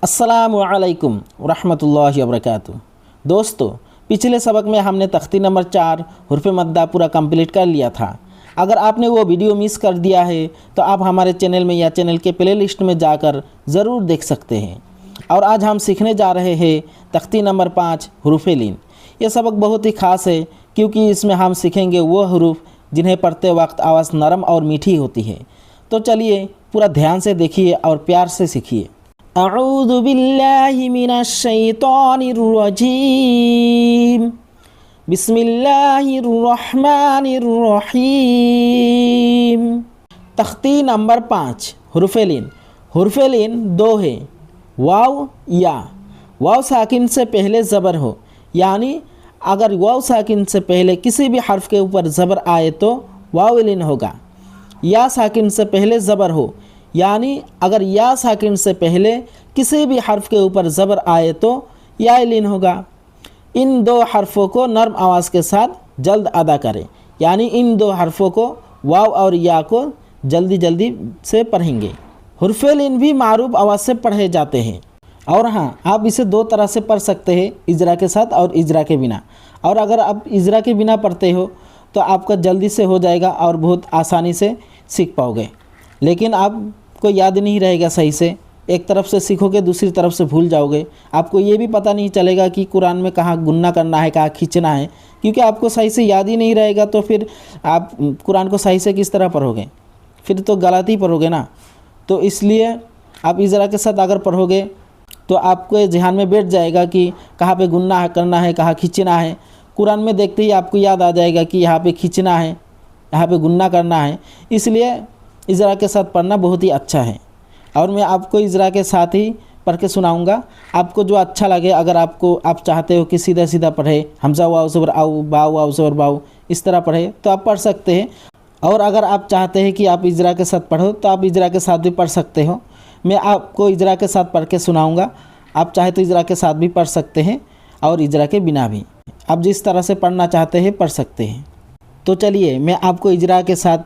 अस्सलामुअलैकुम रहमतुल्लाहि वबरकातुहू। दोस्तों, पिछले सबक में हमने तख्ती नंबर 4 हुर्फ़ मद्दा पूरा कंप्लीट कर लिया था। अगर आपने वो वीडियो मिस कर दिया है तो आप हमारे चैनल में या चैनल के प्ले लिस्ट में जाकर ज़रूर देख सकते हैं। और आज हम सीखने जा रहे हैं तख्ती नंबर 5 हुरूफ़ लीन। यह सबक बहुत ही ख़ास है क्योंकि इसमें हम सीखेंगे वो हरूफ जिन्हें पढ़ते वक्त आवाज़ नरम और मीठी होती है। तो चलिए पूरा ध्यान से देखिए और प्यार से सीखिए। अऊज़ु बिल्लाहि मिनश शैतानिर रजीम। बिस्मिल्लाहिर रहमानिर रहीम। तख्ती नंबर 5 हुरूफ़ लीन। हुरूफ़ लीन 2 है, वाव या। वाव साकिन से पहले ज़बर हो, यानी अगर वाव साकिन से पहले किसी भी हर्फ के ऊपर ज़बर आए तो वाव लीन होगा। या साकिन से पहले ज़बर हो, यानी अगर या साकिन से पहले किसी भी हर्फ के ऊपर ज़बर आए तो या लीन होगा। इन 2 हर्फ़ों को नर्म आवाज़ के साथ जल्द अदा करें, यानी इन 2 हर्फ़ों को वाव और या को जल्दी जल्दी से पढ़ेंगे। हुर्फ़ लीन भी मारूफ आवाज़ से पढ़े जाते हैं। और हाँ, आप इसे 2 तरह से पढ़ सकते हैं, इजरा के साथ और इजरा के बिना। और अगर आप इजरा के बिना पढ़ते हो तो आपका जल्दी से हो जाएगा और बहुत आसानी से सीख पाओगे, लेकिन आपको याद नहीं रहेगा सही से। एक तरफ से सीखोगे, दूसरी तरफ से भूल जाओगे। आपको ये भी पता नहीं चलेगा कि कुरान में कहाँ गुन्ना करना है, कहाँ खींचना है, क्योंकि आपको सही से याद ही नहीं रहेगा। तो फिर आप कुरान को सही से किस तरह पढ़ोगे? फिर तो गलत ही पढ़ोगे ना। तो इसलिए आप इजरा के साथ अगर पढ़ोगे तो आपको ध्यान में बैठ जाएगा कि कहाँ पे गुन्ना करना है, कहाँ खींचना है। कुरान में देखते ही आपको याद आ जाएगा कि यहाँ पे खींचना है, यहाँ पे गुन्ना करना है। इसलिए इजरा के साथ पढ़ना बहुत ही अच्छा है। और मैं आपको इजरा के साथ ही पढ़ के सुनाऊंगा, आपको जो अच्छा लगे। अगर आप चाहते हो कि सीधा सीधा पढ़े, हमज़ा वाव ज़बर आउ, बाव वाव ज़बर बाव, इस तरह पढ़े तो आप पढ़ सकते हैं। और अगर आप चाहते हैं कि आप इजरा के साथ पढ़ो तो आप इजरा के साथ भी पढ़ सकते हो। मैं आपको इजरा के साथ पढ़ के सुनाऊंगा। आप चाहे तो इजरा के साथ भी पढ़ सकते हैं और इजरा के बिना भी। आप जिस तरह से पढ़ना चाहते हैं पढ़ सकते हैं। तो चलिए मैं आपको इजरा के साथ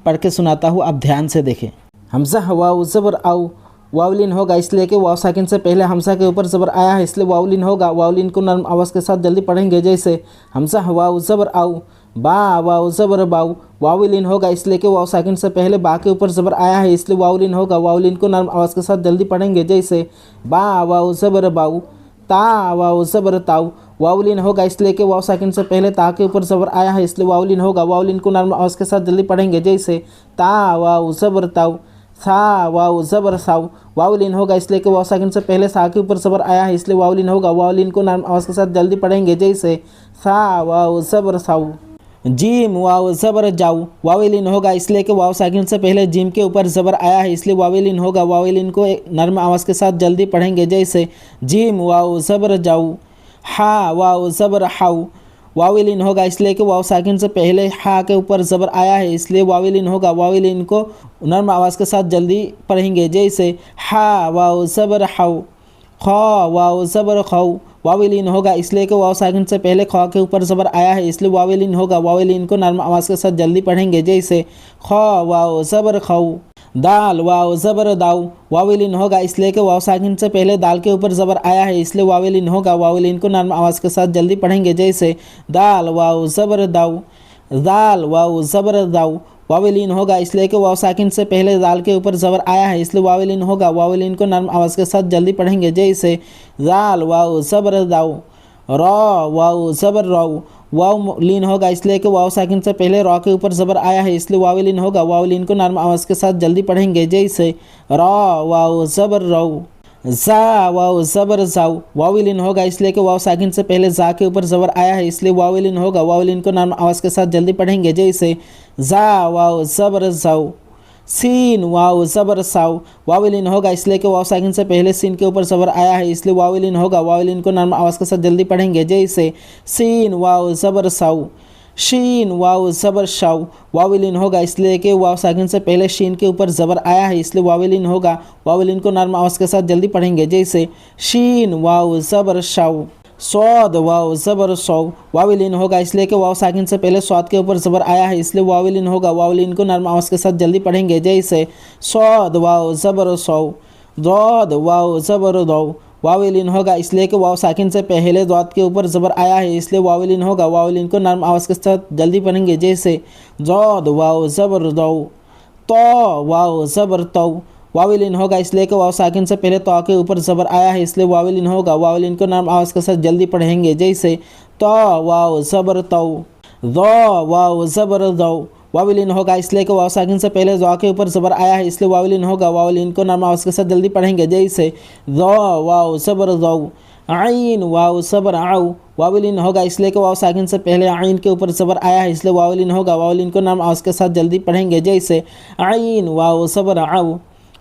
पढ़ के सुनाता हूँ, आप ध्यान से देखें। हमज़ा वाव ज़बर आउ, वाव लीन होगा इसलिए कि वाव साकिन से पहले हमज़ा के ऊपर ज़बर आया है, इसलिए वाव लीन होगा। वाव लीन को नरम आवाज़ के साथ जल्दी पढ़ेंगे, जैसे हमज़ा वाव ज़बर आउ, बा वाव ज़बर बाउ। वाव लीन होगा इसलिए कि वाव साकिन से पहले बा के ऊपर ज़बर आया है, इसलिए वाव लीन होगा। वाव लीन को नरम आवाज़ के साथ जल्दी पढ़ेंगे, जैसे बा वाव ज़बर बाउ, ता वाव ज़बर ताउ। वाव लीन होगा इसलिए कि वाव साकिन से पहले ता के ऊपर ज़बर आया है, इसलिए वाव लीन होगा। वाव लीन को नरम आवाज़ के साथ जल्दी पढ़ेंगे, जैसे ता वाव ज़बर ताउ, सा वाव ज़बर साउ। वाव लीन होगा इसलिए कि वाव साकिन से पहले सा के ऊपर ज़बर आया है, इसलिए वाव लीन होगा। वाव लीन को नरम आवाज़ के साथ जल्दी पढ़ेंगे, जैसे सा वाव ज़बर साउ। जीम वाव ज़बर जाऊ। वाव लीन होगा इसलिए कि वाव साकिन से पहले जीम के ऊपर ज़बर आया है, इसलिए वाव लीन होगा। वाव लीन को नरम आवाज़ के साथ जल्दी पढ़ेंगे, जैसे जीम वाव ज़बर जाऊ। हा वाव ज़बर हाउ। वाव लीन होगा इसलिए कि वाव साकिन से पहले हा के ऊपर ज़बर आया है, इसलिए वाव लीन होगा। वाव लीन को नरम आवाज़ के साथ जल्दी पढ़ेंगे, जैसे हा वाव ज़बर हाउ। खा वाव ज़बर खाऊ। वाव लीन होगा इसलिए कि वाव साकिन से पहले खा के ऊपर ज़बर आया है, इसलिए वाव लीन होगा। वाव लीन को नरम आवाज़ के साथ जल्दी पढ़ेंगे, जैसे खा वाव ज़बर खाऊ। दाल वाव ज़बर दाऊ। वाव लीन होगा इसलिए कि वाव साकिन से पहले दाल के ऊपर ज़बर आया है, इसलिए वाव लीन होगा। वाव लीन को नरम आवाज़ के साथ जल्दी पढ़ेंगे, जैसे दाल वाव ज़बर दाऊ। दाल वाव ज़बर दाऊ। वाव लीन होगा इसलिए कि वाव साकिन से पहले दाल के ऊपर ज़बर आया है, इसलिए वाव लीन होगा। वाव लीन को नरम आवाज़ के साथ जल्दी पढ़ेंगे, जैसे दाल वाव ज़बर दाऊ। रॉ वाव ज़बर राऊ। वाव लीन होगा इसलिए कि वाव साकिन से पहले रॉ के ऊपर ज़बर आया है, इसलिए वाव लीन होगा। वाव लीन को नरम आवाज़ के साथ जल्दी पढ़ेंगे, जैसे रॉ वाव ज़बर राऊ। ज़ा वाव ज़बर ज़ाऊ। वाव लीन होगा इसलिए कि वाव साकिन से पहले ज़ा के ऊपर ज़बर आया है, इसलिए वाव लीन होगा। वाव लीन को नरम आवाज़ के साथ जल्दी पढ़ेंगे, जैसे ज़ा वाव ज़बर ज़ाऊ। सीन वाव ज़बर साउ। वाव लीन होगा इसलिए कि वाव साकिन से पहले सीन के ऊपर ज़बर आया है, इसलिए वाव लीन होगा। वाव लीन को नरम आवाज़ के साथ जल्दी पढ़ेंगे, जैसे सीन वाव ज़बर साउ। शीन वाव ज़बर शाउ। वाव लीन होगा इसलिए कि वाव साकिन से पहले शीन के ऊपर ज़बर आया है, इसलिए वाव लीन होगा। वाव लीन को नरम आवाज़ के साथ जल्दी पढ़ेंगे, जैसे शीन वाव ज़बर शाउ। सौद वाव ज़बर सौ। वाव लीन होगा इसलिए कि वाव साकिन से पहले सौद के ऊपर ज़बर आया है, इसलिए वाव लीन होगा। वाव लीन को नरम आवाज़ के साथ जल्दी पढ़ेंगे, जैसे सौद वाव ज़बर सौ। ज़ौद वाव ज़बर दौ, वाविलिन होगा इसलिए कि वाव साकिन से पहले ज़ौद के ऊपर ज़बर आया है इसलिए वाविलिन होगा। वाविलिन को नर्म आवाज़ के साथ जल्दी पढ़ेंगे जैसे ज़ौद वाव ज़बर दौ, तो वाव ज़बर तौ, वाविलिन होगा इसलिए कि वाव साकिन से पहले तो के ऊपर ज़बर आया है इसलिए वाविलिन होगा। वाविलिन को नर्म आवाज़ के साथ जल्दी पढ़ेंगे जैसे तो वाव ज़बर तौ, ज़ौ वाव ज़बर दौ, वाविलिन होगा इसलिए कि वाव साकिन से पहले ज़ौ के ऊपर ज़बर आया है इसलिए वाविलिन होगा। वाविलिन को नर्म आवाज़ के साथ जल्दी पढ़ेंगे जैसे ज़ौ वाव ज़बर ज़ौ, आइन वाव ज़बर आउ, वाविलिन होगा इसलिए कि वाव साकिन से पहले आइन के ऊपर ज़बर आया है इसलिए वाविलिन होगा। वाविलिन को नर्म आवाज़ के साथ जल्दी पढ़ेंगे जैसे आइन वाव ज़बर आउ,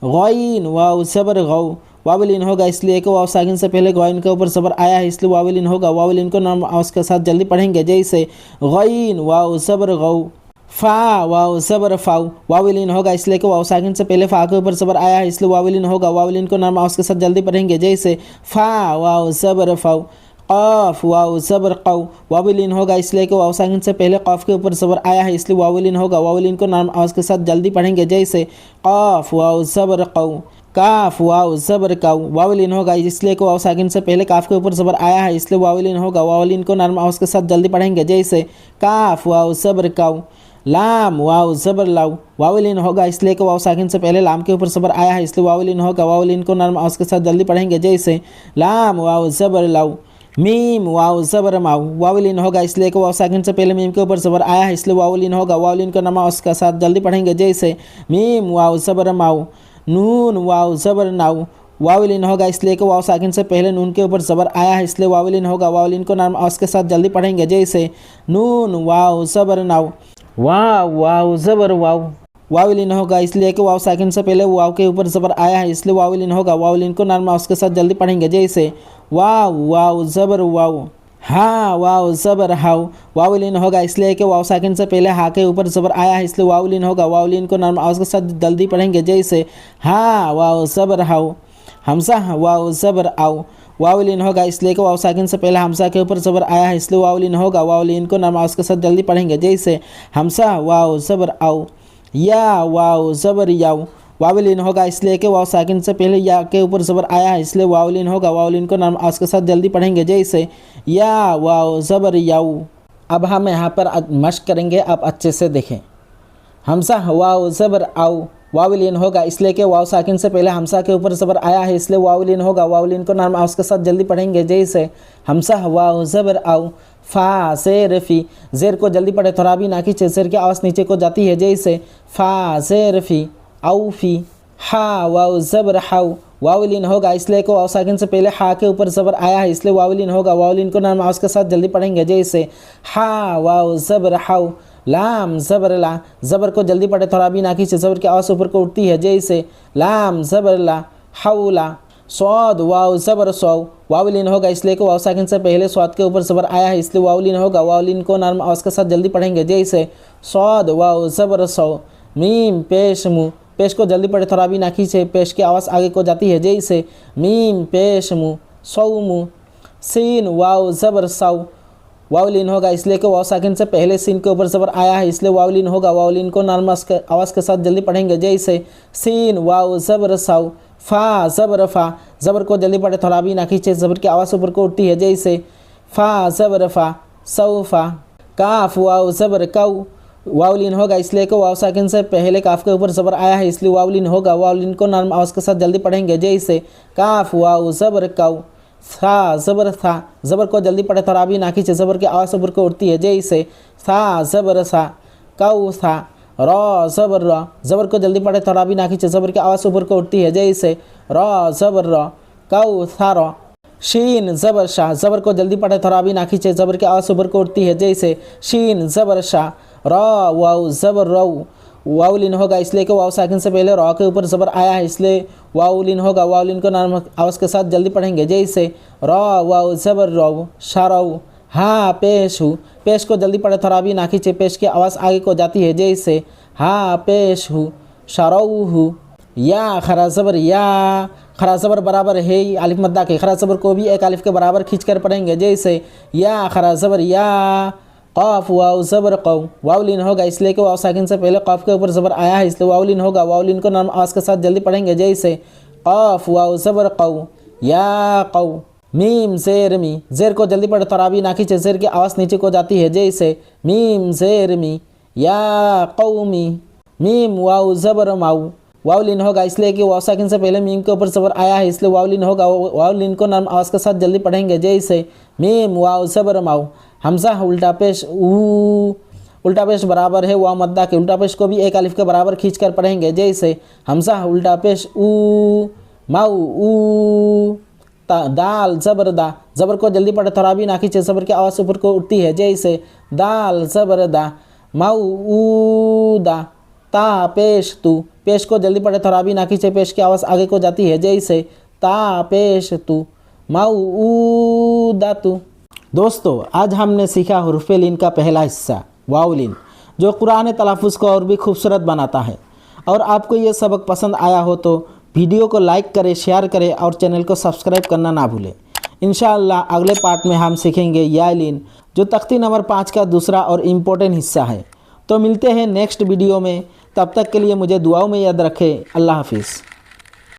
गौइन वाव ज़बर गौ, वाविलिन होगा इसलिए कि वाव साकिन से पहले गौइन के ऊपर ज़बर आया है इसलिए वाविलिन होगा। वाविलिन को नर्म आवाज़ के साथ जल्दी पढ़ेंगे जैसे गौइन वाव ज़बर गौ, फ़ा वाव ज़बर फ़ाउ, वाविलिन होगा इसलिए कि वाव साकिन से पहले फ़ा के ऊपर ज़बर आया है इसलिए वाविलिन होगा। वाविलिन को नर्म आवाज़ के साथ जल्दी पढ़ेंगे जैसे फ़ा वाव ज़बर फ़ाउ, क़ाफ़ वाव ज़बर क़ौ, वाविलिन होगा इसलिए कि वाव साकिन से पहले क़ाफ़ के ऊपर ज़बर आया है इसलिए वाविलिन होगा। वाविलिन को नर्म आवाज़ के साथ जल्दी पढ़ेंगे जैसे क़ाफ़ वाव ज़बर क़ौ, काफ वाव ज़बर काउ, वाविलिन होगा इसलिए कि वाव साकिन से पहले काफ के ऊपर ज़बर आया है इसलिए वाविलिन होगा। वाविलिन को नर्म आवाज़ के साथ जल्दी पढ़ेंगे जैसे काफ वाव ज़बर काउ, लाम वाव ज़बर लाउ, वाविलिन होगा इसलिए कि वाव साकिन से पहले लाम के ऊपर ज़बर आया है इसलिए वाविलिन होगा। वाविलिन को नर्म आवाज़ के साथ जल्दी पढ़ेंगे जैसे लाम वाव ज़बर लाउ, मीम वाव ज़बर माउ, वाविलिन होगा इसलिए कि वाव साकिन से पहले मीम के ऊपर ज़बर आया है इसलिए वाविलिन होगा। वाविलिन को नर्म आवाज़ के साथ जल्दी पढ़ेंगे जैसे मीम वाव ज़बर माउ, नून वाव ज़बर नाउ, वाविलिन होगा इसलिए कि वाव साकिन से पहले नून के ऊपर ज़बर आया है इसलिए वाविलिन होगा। वाविलिन को नर्म आवाज़ के साथ जल्दी पढ़ेंगे जैसे नून वाव ज़बर नाउ, वाव वाव ज़बर वाव, वाविलिन होगा इसलिए कि वाव साकिन से पहले वाव के ऊपर ज़बर आया है इसलिए वाविलिन होगा। वाविलिन को नर्म आवाज़ के साथ जल्दी पढ़ेंगे जैसे वाव वाव ज़बर वाव, हा वाव ज़बर हाउ, वाविलिन होगा इसलिए कि वाव साकिन से पहले हा के ऊपर ज़बर आया है इसलिए वाविलिन होगा। वाविलिन को नर्म आवाज़ के साथ जल्दी पढ़ेंगे जैसे हा वाव ज़बर हाउ, हमसा वाव ज़बर आउ, वाविलिन होगा इसलिए कि वाव साकिन से पहले हमसा के ऊपर ज़बर आया है इसलिए वाविलिन होगा। वाविलिन को नर्म आवाज़ के साथ जल्दी पढ़ेंगे जैसे हमसा वाव ज़बर आउ, या वाव ज़बर याउ, वाविलिन होगा इसलिए कि वाव साकिन से पहले या के ऊपर ज़बर आया है इसलिए वाविलिन होगा। वाविलिन को नर्म आवाज़ के साथ जल्दी पढ़ेंगे जैसे या वाव ज़बर याउ। अब हम यहाँ पर मश्क करेंगे, आप अच्छे से देखें। हमसा वाव ज़बर आउ, वाविलिन होगा इसलिए कि वाव साकिन से पहले हमसा के ऊपर ज़बर आया है इसलिए वाविलिन होगा। वाविलिन को नर्म आवाज़ के साथ जल्दी पढ़ेंगे जैसे हमसा वाव ज़बर आउ, फ़ा ज़ेर फ़ी, ज़ेर को जल्दी पढ़े थोड़ा भी ना खींचे, ज़ेर की आवाज़ नीचे को जाती है जैसे फ़ा ज़ेर फ़ी आउ फ़ी, हा वाव ज़बर हाउ, वाविलिन होगा इसलिए कि वाव साकिन से पहले हा के ऊपर ज़बर आया है इसलिए वाविलिन होगा। वाविलिन को नर्म आवाज़ के साथ जल्दी पढ़ेंगे जैसे हा वाव ज़बर हाउ, लाम ज़बर ला, ज़बर को जल्दी पढ़े थोड़ा भी ना खींचे, ज़बर की आवाज़ ऊपर को उठती है जैसे लाम ज़बर ला हाउला, स्वाद वाव ज़बर सौ, वाविलिन होगा इसलिए कि वाव साकिन से पहले स्वाद के ऊपर ज़बर आया है इसलिए वाविलिन होगा। वाविलिन को नर्म आवाज़ के साथ जल्दी पढ़ेंगे जैसे स्वाद वाव ज़बर सौ, मीम पेश मुँह, पेश को जल्दी पढ़े थोड़ा भी ना खींचे, पेश की आवाज़ आगे को जाती है जैसे मीम पेश मुँह सौ मुँह, सीन वाव ज़बर साउ, वाविलिन होगा इसलिए कि वाव साकिन से पहले सीन के ऊपर ज़बर आया है इसलिए वाविलिन होगा। वाविलिन को नर्म आवाज़ के साथ जल्दी पढ़ेंगे जैसे सीन वाव ज़बर साउ, फ़ा ज़बर फ़ा, ज़बर को जल्दी पढ़े थोड़ा भी ना खींचे, ज़बर की आवाज़ ऊपर को उठती है जैसे फ़ा ज़बर फ़ा सौफ़ा, काफ वाव ज़बर काउ, वाविलिन होगा इसलिए कि वाव साकिन से पहले काफ के ऊपर ज़बर आया है इसलिए वाविलिन होगा। वाविलिन को नर्म आवाज़ के साथ जल्दी पढ़ेंगे जैसे काफ वाव ज़बर काउ, था ज़बर था, ज़बर को जल्दी पढ़े थोड़ा भी ना खींचे, ज़बर की आवाज़ ऊपर को उठती है जैसे था ज़बर सा काउ था, रॉ ज़बर रॉ, ज़बर को जल्दी पढ़े थोड़ा भी ना खींचे, ज़बर की आवाज़ ऊपर को उठती है जैसे रॉ ज़बर रॉ काउ था रॉ, शीन ज़बर शाह, ज़बर को जल्दी पढ़े थोड़ा भी ना खींचे, ज़बर की आवाज़ ऊपर को उठती है जैसे शीन ज़बर शाह, रॉ वाव ज़बर रौ, वाविलिन होगा इसलिए कि वाव साकिन से पहले रॉ के ऊपर ज़बर आया है इसलिए वाविलिन होगा। वाविलिन को नर्म आवाज़ के साथ जल्दी पढ़ेंगे जैसे रॉ वाव ज़बर रौ शारौ, हा पेश हूँ, पेश को जल्दी पढ़े थोड़ा भी ना खींचे, पेश की आवाज़ आगे को जाती है जैसे हा पेश हूँ शारौ हूँ, या खरा ज़बर या, खरा ज़बर बराबर है अलिफ मद्दा के, खरा ज़बर को भी एक अलिफ के बराबर खींच कर पढ़ेंगे जैसे या खरा ज़बर या, क़ाफ़ वाव ज़बर क़ौ, वाविलिन होगा इसलिए कि वाव साकिन से पहले क़ाफ़ के ऊपर ज़बर आया है इसलिए वाविलिन होगा। वाविलिन को नर्म आवाज़ के साथ जल्दी पढ़ेंगे जैसे क़ाफ वाव ज़बर क़ौ, या क़ौ। मीम ज़ेर मी, ज़ेर को जल्दी पढ़े तराबी ना खींचे, ज़ेर की आवाज़ नीचे को जाती है जैसे मीम ज़ेर मी, या क़ौमी। मीम वाव ज़बर माऊ, वाव लीन होगा इसलिए कि वाव साकिन से पहले मीम के ऊपर ज़बर आया है, इसलिए वाव लीन होगा। वाव लीन को नरम आवाज़ के साथ जल्दी पढ़ेंगे जैसे मीम वाव ज़बर माऊ। हमज़ा उल्टा पेश ऊ, उल्टा पेश बराबर है वाव मद्दा के, उल्टा पेश को भी एक अलिफ के बराबर खींचकर पढ़ेंगे जैसे हमज़ा उल्टा पेश ऊ, माऊ ऊ। दाल ज़बर दा, ज़बर को जल्दी पढ़े तराबी ना खींचे, ज़बर की आवाज़ ऊपर को उठती है जैसे दाल ज़बर दा, माऊ ऊ दा। ता पेश तू, पेश को जल्दी पढ़े तराबी ना खींचे, पेश की आवाज़ आगे को जाती है जैसे ता पेश तू, माऊ ऊ दा तू। दोस्तों आज हमने सीखा हुर्फ़े लीन का पहला हिस्सा वाव लीन, जो कुरान तलफ़ुज़ को और भी खूबसूरत बनाता है। और आपको ये सबक पसंद आया हो तो वीडियो को लाइक करें, शेयर करें और चैनल को सब्सक्राइब करना ना भूलें। इंशाअल्लाह अगले पार्ट में हम सीखेंगे या लीन, जो तख्ती नंबर 5 का दूसरा और इम्पोर्टेंट हिस्सा है। तो मिलते हैं नेक्स्ट वीडियो में, तब तक के लिए मुझे दुआओं में याद रखें। अल्लाह हाफिज़।